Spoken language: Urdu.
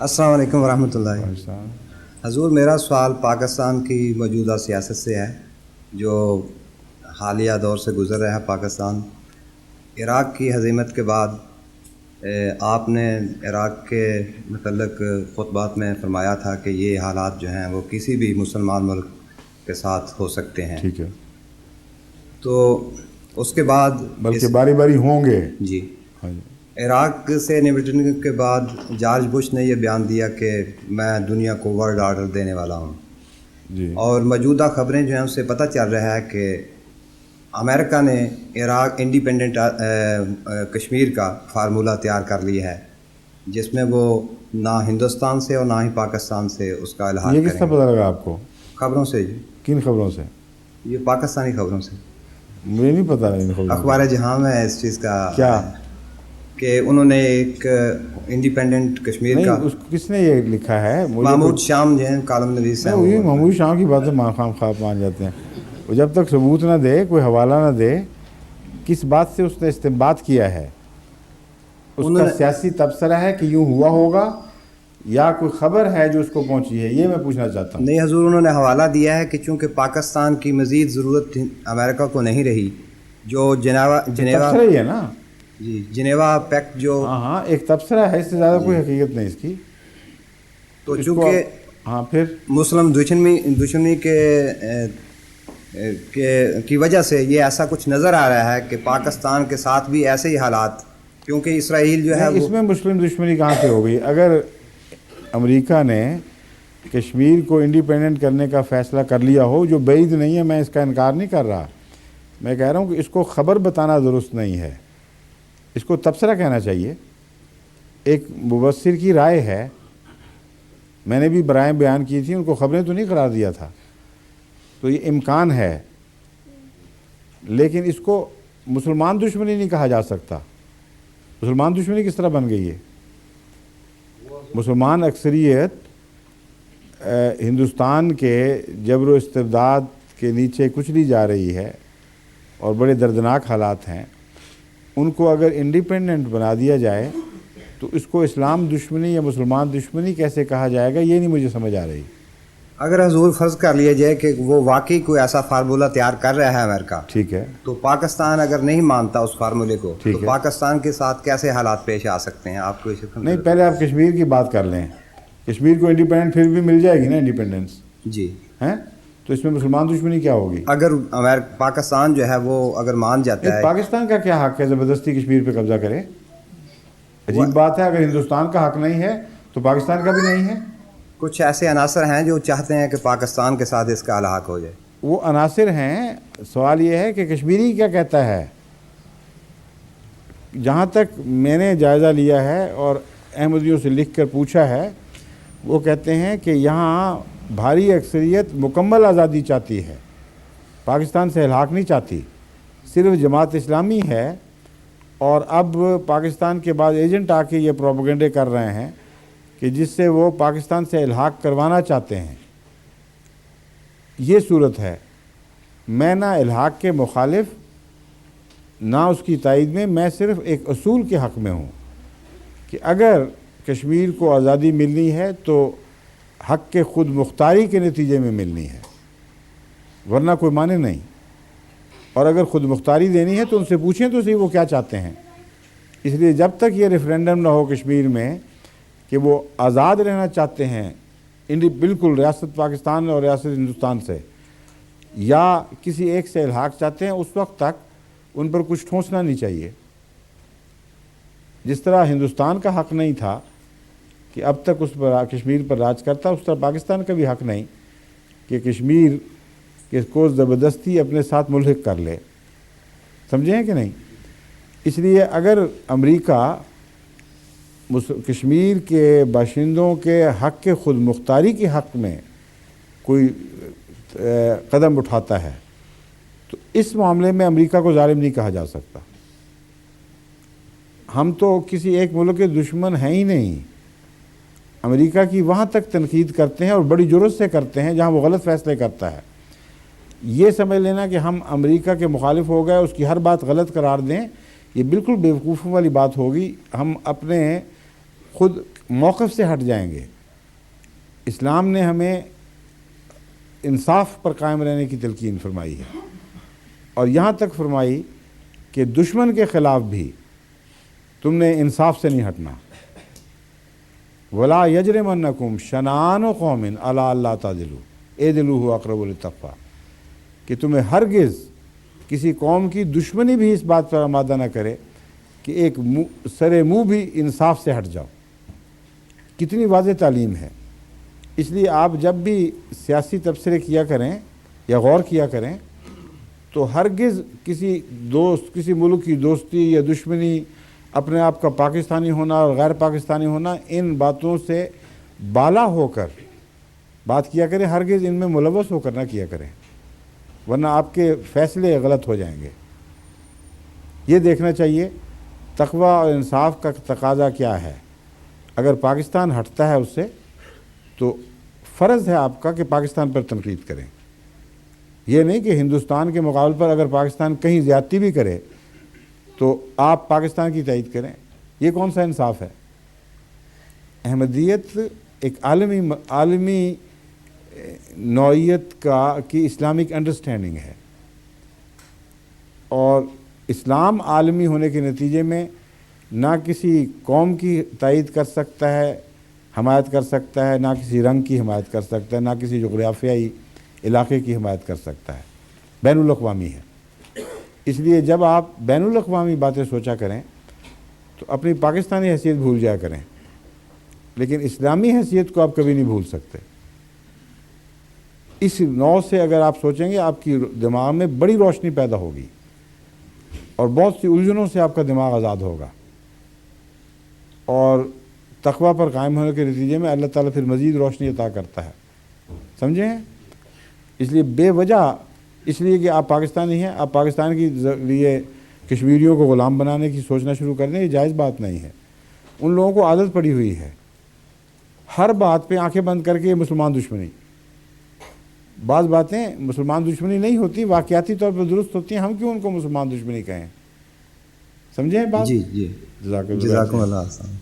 السلام علیکم ورحمۃ اللہ۔ حضور، میرا سوال پاکستان کی موجودہ سیاست سے ہے جو حالیہ دور سے گزر رہا ہے۔ پاکستان عراق کی ہزیمت کے بعد آپ نے عراق کے متعلق خطبات میں فرمایا تھا کہ یہ حالات جو ہیں وہ کسی بھی مسلمان ملک کے ساتھ ہو سکتے ہیں۔ ٹھیک ہے، تو اس کے بعد بلکہ باری باری ہوں گے۔ جی، ہاں جی، عراق سے نمٹنے کے بعد جارج بش نے یہ بیان دیا کہ میں دنیا کو ورلڈ آرڈر دینے والا ہوں، جی، اور موجودہ خبریں جو ہیں اس سے پتہ چل رہا ہے کہ امریکہ نے عراق انڈیپینڈنٹ کشمیر کا فارمولہ تیار کر لیا ہے، جس میں وہ نہ ہندوستان سے اور نہ ہی پاکستان سے اس کا الحاق یہ کس کریں کا گے۔ پتہ لگا آپ کو؟ خبروں سے جی، کن خبروں سے؟ یہ پاکستانی خبروں سے، مجھے نہیں پتہ ان خبروں سے۔ اخبار جہاں میں اس چیز کا کیا کہ انہوں نے ایک انڈیپینڈنٹ کشمیر کا، نہیں، اس کس نے یہ لکھا ہے؟ محمود شام جو ہیں کالم نویس ہیں، وہی محمود شاہ کی باتیں خام خواب مان جاتے ہیں۔ وہ جب تک ثبوت نہ دے، کوئی حوالہ نہ دے، کس بات سے اس نے استنباط کیا ہے، اس کا سیاسی تبصرہ ہے کہ یوں ہوا ہوگا یا کوئی خبر ہے جو اس کو پہنچی ہے، یہ میں پوچھنا چاہتا ہوں۔ نہیں حضور، انہوں نے حوالہ دیا ہے کہ چونکہ پاکستان کی مزید ضرورت امریکہ کو نہیں رہی، جو جنیوا تبصرہ ہی ہے نا؟ جی، جنیوا پیکٹ جو، ہاں، ایک تبصرہ ہے، اس سے زیادہ کوئی حقیقت نہیں اس کی۔ تو اس کو چونکہ ہاں پھر مسلم دشمنی کی وجہ سے یہ ایسا کچھ نظر آ رہا ہے کہ پاکستان کے ساتھ بھی ایسے ہی حالات، کیونکہ اسرائیل جو ہے اس میں مسلم دشمنی کہاں سے ہو گئی؟ اگر امریکہ نے کشمیر کو انڈیپینڈنٹ کرنے کا فیصلہ کر لیا ہو، جو بعید نہیں ہے، میں اس کا انکار نہیں کر رہا، میں کہہ رہا ہوں کہ اس کو خبر بتانا درست نہیں ہے، اس کو تبصرہ کہنا چاہیے۔ ایک مبصر کی رائے ہے، میں نے بھی برائیں بیان کی تھی، ان کو خبریں تو نہیں قرار دیا تھا، تو یہ امکان ہے، لیکن اس کو مسلمان دشمنی نہیں کہا جا سکتا۔ مسلمان دشمنی کس طرح بن گئی ہے؟ مسلمان اکثریت ہندوستان کے جبر و استبداد کے نیچے کچلی جا رہی ہے اور بڑے دردناک حالات ہیں، ان کو اگر انڈیپینڈنٹ بنا دیا جائے تو اس کو اسلام دشمنی یا مسلمان دشمنی کیسے کہا جائے گا، یہ نہیں مجھے سمجھ آ رہی۔ اگر حضور فرض کر لیا جائے کہ وہ واقعی کوئی ایسا فارمولہ تیار کر رہا ہے امریکہ، ٹھیک ہے، تو پاکستان اگر نہیں مانتا اس فارمولے کو، ٹھیک تو ہے، پاکستان کے ساتھ کیسے حالات پیش آ سکتے ہیں؟ آپ کو نہیں، پہلے آپ کشمیر کی بات کر لیں۔ کشمیر کو انڈیپینڈنٹ پھر بھی مل جائے گی نا، انڈیپینڈنس جی، ہیں، تو اس میں مسلمان دشمنی کیا ہوگی؟ اگر پاکستان جو ہے وہ اگر مان جاتا ہے، پاکستان کا کیا حق ہے زبردستی کشمیر پہ قبضہ کرے؟ عجیب بات ہے، اگر ہندوستان کا حق نہیں ہے تو پاکستان کا بھی نہیں ہے۔ کچھ ایسے عناصر ہیں جو چاہتے ہیں کہ پاکستان کے ساتھ اس کا الحاق ہو جائے۔ وہ عناصر ہیں، سوال یہ ہے کہ کشمیری کیا کہتا ہے۔ جہاں تک میں نے جائزہ لیا ہے اور احمدیوں سے لکھ کر پوچھا ہے، وہ کہتے ہیں کہ یہاں بھاری اکثریت مکمل آزادی چاہتی ہے، پاکستان سے الحاق نہیں چاہتی، صرف جماعت اسلامی ہے، اور اب پاکستان کے بعد ایجنٹ آ کے یہ پروپیگنڈے کر رہے ہیں کہ جس سے وہ پاکستان سے الحاق کروانا چاہتے ہیں۔ یہ صورت ہے۔ میں نہ الحاق کے مخالف نہ اس کی تائید میں صرف ایک اصول کے حق میں ہوں کہ اگر کشمیر کو آزادی ملنی ہے تو حق کے خود مختاری کے نتیجے میں ملنی ہے، ورنہ کوئی معنی نہیں۔ اور اگر خود مختاری دینی ہے تو ان سے پوچھیں تو صحیح وہ کیا چاہتے ہیں۔ اس لیے جب تک یہ ریفرینڈم نہ ہو کشمیر میں کہ وہ آزاد رہنا چاہتے ہیں بالکل ریاست پاکستان اور ریاست ہندوستان سے، یا کسی ایک سے الحاق چاہتے ہیں، اس وقت تک ان پر کچھ ٹھونسنا نہیں چاہیے۔ جس طرح ہندوستان کا حق نہیں تھا کہ اب تک اس پر کشمیر پر راج کرتا، اس طرح پاکستان کا بھی حق نہیں کہ کشمیر کو زبردستی اپنے ساتھ ملحق کر لے۔ سمجھیں کہ نہیں؟ اس لیے اگر امریکہ کشمیر کے باشندوں کے حق کے خود مختاری کے حق میں کوئی قدم اٹھاتا ہے تو اس معاملے میں امریکہ کو ظالم نہیں کہا جا سکتا۔ ہم تو کسی ایک ملک کے دشمن ہیں ہی نہیں، امریکہ کی وہاں تک تنقید کرتے ہیں اور بڑی جرات سے کرتے ہیں جہاں وہ غلط فیصلے کرتا ہے۔ یہ سمجھ لینا کہ ہم امریکہ کے مخالف ہو گئے، اس کی ہر بات غلط قرار دیں، یہ بالکل بیوقوفوں والی بات ہوگی۔ ہم اپنے خود موقف سے ہٹ جائیں گے. اسلام نے ہمیں انصاف پر قائم رہنے کی تلقین فرمائی ہے، اور یہاں تک فرمائی کہ دشمن کے خلاف بھی تم نے انصاف سے نہیں ہٹنا. ولا یجرمنکم شنآن قوم علی اللہ تعدلوا اعدلوا اقرب للتقوی، کہ تمہیں ہرگز کسی قوم کی دشمنی بھی اس بات پر آمادہ نہ کرے کہ ایک سر منہ بھی انصاف سے ہٹ جاؤ. کتنی واضح تعلیم ہے. اس لیے آپ جب بھی سیاسی تبصرے کیا کریں یا غور کیا کریں تو ہرگز کسی ملک کی دوستی یا دشمنی، اپنے آپ کا پاکستانی ہونا اور غیر پاکستانی ہونا، ان باتوں سے بالا ہو کر بات کیا کریں. ہرگز ان میں ملوث ہو کر نہ کیا کریں، ورنہ آپ کے فیصلے غلط ہو جائیں گے. یہ دیکھنا چاہیے تقوی اور انصاف کا تقاضا کیا ہے. اگر پاکستان ہٹتا ہے اس سے تو فرض ہے آپ کا کہ پاکستان پر تنقید کریں. یہ نہیں کہ ہندوستان کے مقابلے پر اگر پاکستان کہیں زیادتی بھی کرے تو آپ پاکستان کی تائید کریں. یہ کون سا انصاف ہے؟ احمدیت ایک عالمی نوعیت کی اسلامک انڈرسٹینڈنگ ہے، اور اسلام عالمی ہونے کے نتیجے میں نہ کسی قوم کی تائید کر سکتا ہے، حمایت کر سکتا ہے، نہ کسی رنگ کی حمایت کر سکتا ہے، نہ کسی جغرافیائی علاقے کی حمایت کر سکتا ہے. بین الاقوامی ہے. اس لیے جب آپ بین الاقوامی باتیں سوچا کریں تو اپنی پاکستانی حیثیت بھول جایا کریں، لیکن اسلامی حیثیت کو آپ کبھی نہیں بھول سکتے. اس نوع سے اگر آپ سوچیں گے آپ کی دماغ میں بڑی روشنی پیدا ہوگی اور بہت سی الجھنوں سے آپ کا دماغ آزاد ہوگا، اور تقوی پر قائم ہونے کے نتیجے میں اللہ تعالیٰ پھر مزید روشنی عطا کرتا ہے. سمجھیں؟ اس لیے بے وجہ اس لیے کہ آپ پاکستانی ہیں، آپ پاکستان کے لیے کشمیریوں کو غلام بنانے کی سوچنا شروع کر دیں، یہ جائز بات نہیں ہے. ان لوگوں کو عادت پڑی ہوئی ہے ہر بات پہ آنکھیں بند کر کے یہ مسلمان دشمنی. بعض باتیں مسلمان دشمنی نہیں ہوتی، واقعاتی طور پر درست ہوتی ہیں، ہم کیوں ان کو مسلمان دشمنی کہیں؟ سمجھیں بات؟ جی جی، جزاک جزاکم اللہ خیر.